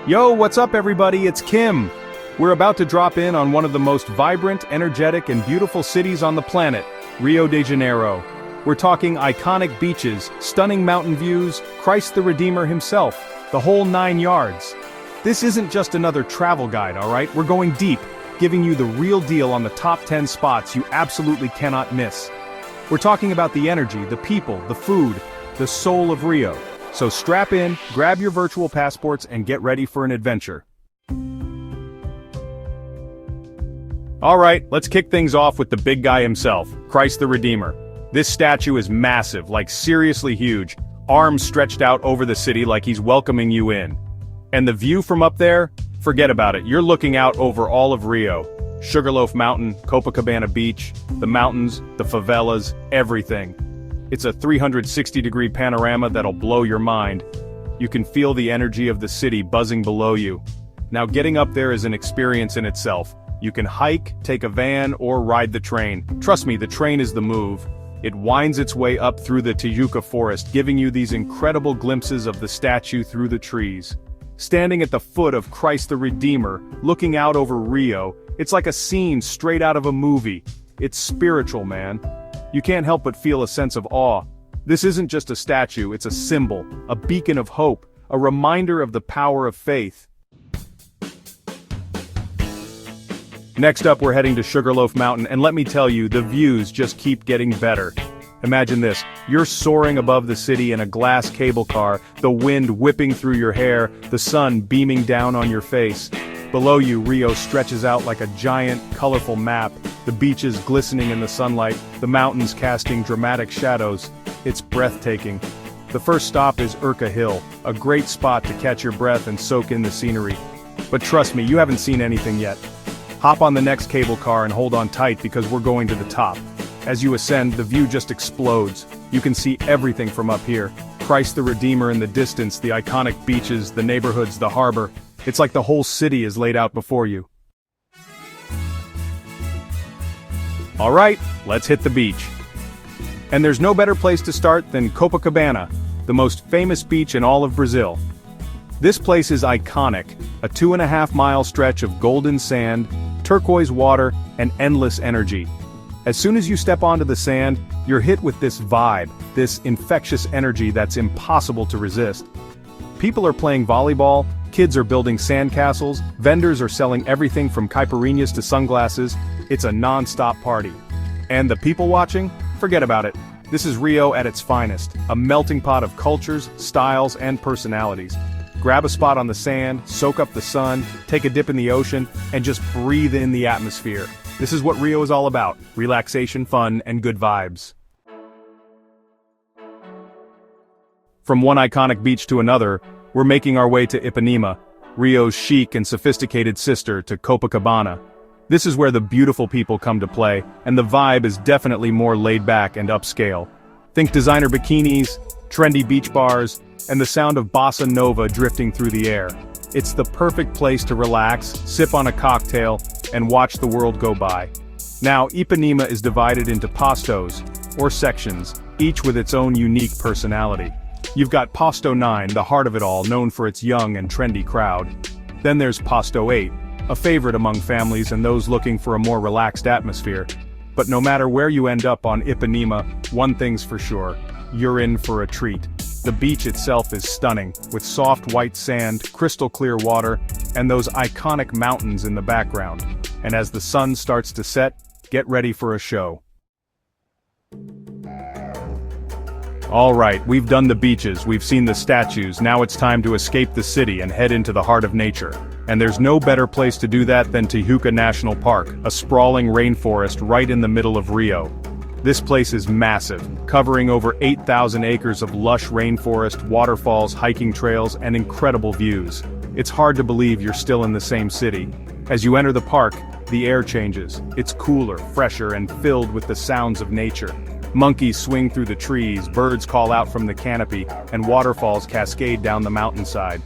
Yo, what's up everybody, it's Kim. We're about to drop in on one of the most vibrant, energetic, and beautiful cities on the planet, Rio de Janeiro. We're talking iconic beaches, stunning mountain views, Christ the Redeemer himself, the whole 9 yards. This isn't just another travel guide, alright? We're going deep, giving you the real deal on the top 10 spots you absolutely cannot miss. We're talking about the energy, the people, the food, the soul of Rio. So strap in, grab your virtual passports, and get ready for an adventure. Alright, let's kick things off with the big guy himself, Christ the Redeemer. This statue is massive, like seriously huge, arms stretched out over the city like he's welcoming you in. And the view from up there? Forget about it, you're looking out over all of Rio. Sugarloaf Mountain, Copacabana Beach, the mountains, the favelas, everything. It's a 360-degree panorama that'll blow your mind. You can feel the energy of the city buzzing below you. Now getting up there is an experience in itself. You can hike, take a van, or ride the train. Trust me, the train is the move. It winds its way up through the Tijuca forest, giving you these incredible glimpses of the statue through the trees. Standing at the foot of Christ the Redeemer, looking out over Rio, it's like a scene straight out of a movie. It's spiritual, man. You can't help but feel a sense of awe. This isn't just a statue, it's a symbol, a beacon of hope, a reminder of the power of faith. Next up, we're heading to Sugarloaf Mountain, and let me tell you, the views just keep getting better. Imagine this, you're soaring above the city in a glass cable car, the wind whipping through your hair, the sun beaming down on your face. Below you, Rio stretches out like a giant, colorful map, the beaches glistening in the sunlight, the mountains casting dramatic shadows. It's breathtaking. The first stop is Urca Hill, a great spot to catch your breath and soak in the scenery. But trust me, you haven't seen anything yet. Hop on the next cable car and hold on tight because we're going to the top. As you ascend, the view just explodes. You can see everything from up here. Christ the Redeemer in the distance, the iconic beaches, the neighborhoods, the harbor. It's like the whole city is laid out before you. Alright, let's hit the beach. And there's no better place to start than Copacabana, the most famous beach in all of Brazil. This place is iconic, a 2.5-mile stretch of golden sand, turquoise water, and endless energy. As soon as you step onto the sand, you're hit with this vibe, this infectious energy that's impossible to resist. People are playing volleyball, kids are building sandcastles, vendors are selling everything from caipirinhas to sunglasses. It's a non-stop party. And the people watching? Forget about it. This is Rio at its finest, a melting pot of cultures, styles, and personalities. Grab a spot on the sand, soak up the sun, take a dip in the ocean, and just breathe in the atmosphere. This is what Rio is all about, relaxation, fun, and good vibes. From one iconic beach to another, we're making our way to Ipanema, Rio's chic and sophisticated sister to Copacabana. This is where the beautiful people come to play, and the vibe is definitely more laid back and upscale. Think designer bikinis, trendy beach bars, and the sound of bossa nova drifting through the air. It's the perfect place to relax, sip on a cocktail, and watch the world go by. Now, Ipanema is divided into postos, or sections, each with its own unique personality. You've got Posto 9, the heart of it all, known for its young and trendy crowd. Then there's Posto 8, a favorite among families and those looking for a more relaxed atmosphere. But no matter where you end up on Ipanema, one thing's for sure, you're in for a treat. The beach itself is stunning, with soft white sand, crystal clear water, and those iconic mountains in the background. And as the sun starts to set, get ready for a show. Alright, we've done the beaches, we've seen the statues, now it's time to escape the city and head into the heart of nature. And there's no better place to do that than Tijuca National Park, a sprawling rainforest right in the middle of Rio. This place is massive, covering over 8,000 acres of lush rainforest, waterfalls, hiking trails, and incredible views. It's hard to believe you're still in the same city. As you enter the park, the air changes. It's cooler, fresher, and filled with the sounds of nature. Monkeys swing through the trees, birds call out from the canopy, and waterfalls cascade down the mountainside.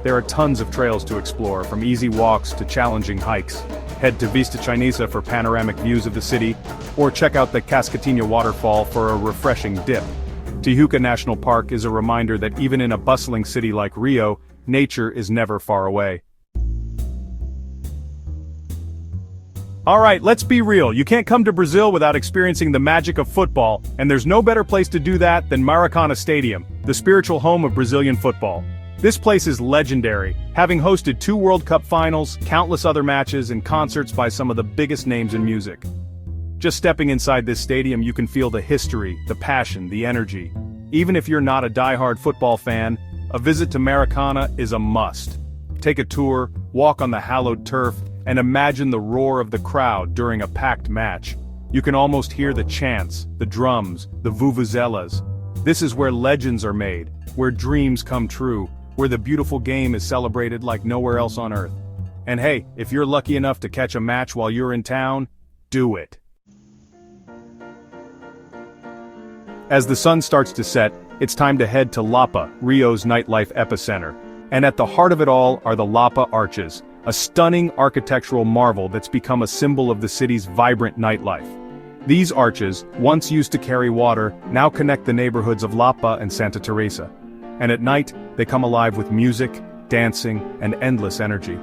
There are tons of trails to explore, from easy walks to challenging hikes. Head to Vista Chinesa for panoramic views of the city, or check out the Cascatinha waterfall for a refreshing dip. Tijuca National Park is a reminder that even in a bustling city like Rio, nature is never far away. Alright, let's be real, you can't come to Brazil without experiencing the magic of football, and there's no better place to do that than Maracana Stadium, the spiritual home of Brazilian football. This place is legendary, having hosted 2 World Cup finals, countless other matches, and concerts by some of the biggest names in music. Just stepping inside this stadium you can feel the history, the passion, the energy. Even if you're not a die-hard football fan, a visit to Maracana is a must. Take a tour, walk on the hallowed turf, and imagine the roar of the crowd during a packed match. You can almost hear the chants, the drums, the vuvuzelas. This is where legends are made, where dreams come true, where the beautiful game is celebrated like nowhere else on earth. And hey, if you're lucky enough to catch a match while you're in town, do it. As the sun starts to set, it's time to head to Lapa, Rio's nightlife epicenter. And at the heart of it all are the Lapa Arches, a stunning architectural marvel that's become a symbol of the city's vibrant nightlife. These arches, once used to carry water, now connect the neighborhoods of Lapa and Santa Teresa. And at night, they come alive with music, dancing, and endless energy.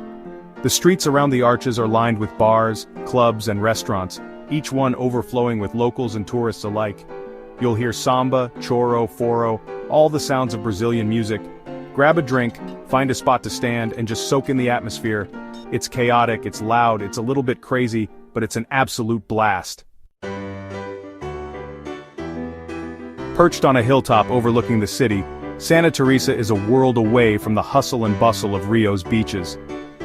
The streets around the arches are lined with bars, clubs, and restaurants, each one overflowing with locals and tourists alike. You'll hear samba, choro, foro, all the sounds of Brazilian music. Grab a drink, find a spot to stand, and just soak in the atmosphere. It's chaotic, it's loud, it's a little bit crazy, but it's an absolute blast. Perched on a hilltop overlooking the city, Santa Teresa is a world away from the hustle and bustle of Rio's beaches.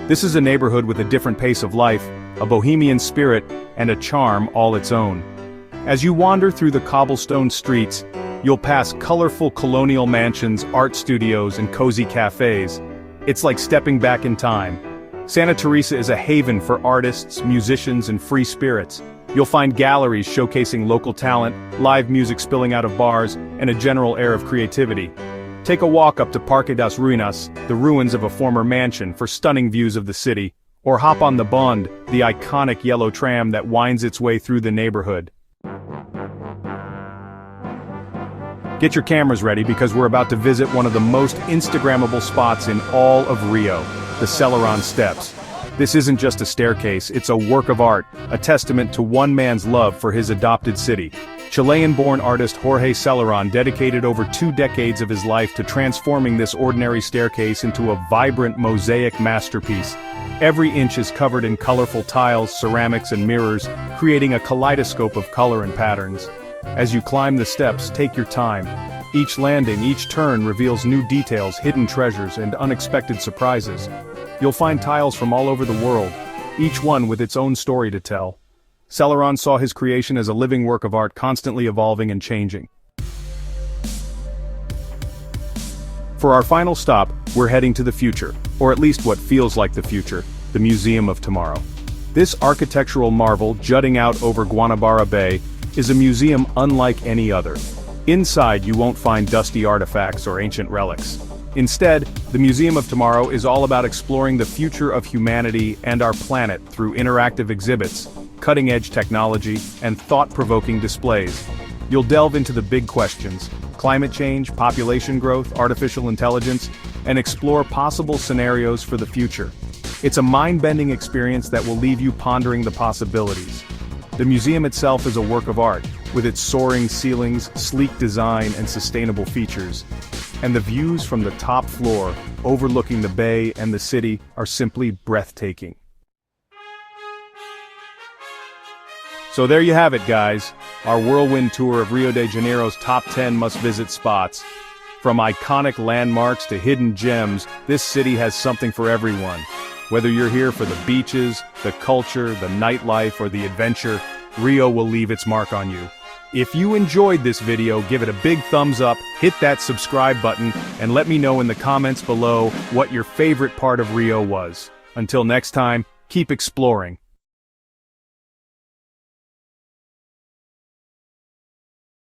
This is a neighborhood with a different pace of life, a bohemian spirit, and a charm all its own. As you wander through the cobblestone streets, you'll pass colorful colonial mansions, art studios, and cozy cafes. It's like stepping back in time. Santa Teresa is a haven for artists, musicians, and free spirits. You'll find galleries showcasing local talent, live music spilling out of bars, and a general air of creativity. Take a walk up to Parque das Ruínas, the ruins of a former mansion, for stunning views of the city, or hop on the Bond, the iconic yellow tram that winds its way through the neighborhood. Get your cameras ready because we're about to visit one of the most Instagrammable spots in all of Rio, the Celeron Steps. This isn't just a staircase, it's a work of art, a testament to one man's love for his adopted city. Chilean-born artist Jorge Celeron dedicated over 2 decades of his life to transforming this ordinary staircase into a vibrant mosaic masterpiece. Every inch is covered in colorful tiles, ceramics, and mirrors, creating a kaleidoscope of color and patterns. As you climb the steps, take your time. Each landing, each turn reveals new details, hidden treasures, and unexpected surprises. You'll find tiles from all over the world, each one with its own story to tell. Celeron saw his creation as a living work of art constantly evolving and changing. For our final stop, we're heading to the future, or at least what feels like the future, the Museum of Tomorrow. This architectural marvel, jutting out over Guanabara Bay, is a museum unlike any other. Inside you won't find dusty artifacts or ancient relics. Instead, the Museum of Tomorrow is all about exploring the future of humanity and our planet through interactive exhibits, cutting-edge technology, and thought-provoking displays. You'll delve into the big questions: climate change, population growth, artificial intelligence, and explore possible scenarios for the future. It's a mind-bending experience that will leave you pondering the possibilities. The museum itself is a work of art, with its soaring ceilings, sleek design, and sustainable features. And the views from the top floor, overlooking the bay and the city, are simply breathtaking. So there you have it, guys, our whirlwind tour of Rio de Janeiro's top 10 must-visit spots. From iconic landmarks to hidden gems, this city has something for everyone. Whether you're here for the beaches, the culture, the nightlife, or the adventure, Rio will leave its mark on you. If you enjoyed this video, give it a big thumbs up, hit that subscribe button, and let me know in the comments below what your favorite part of Rio was. Until next time, keep exploring.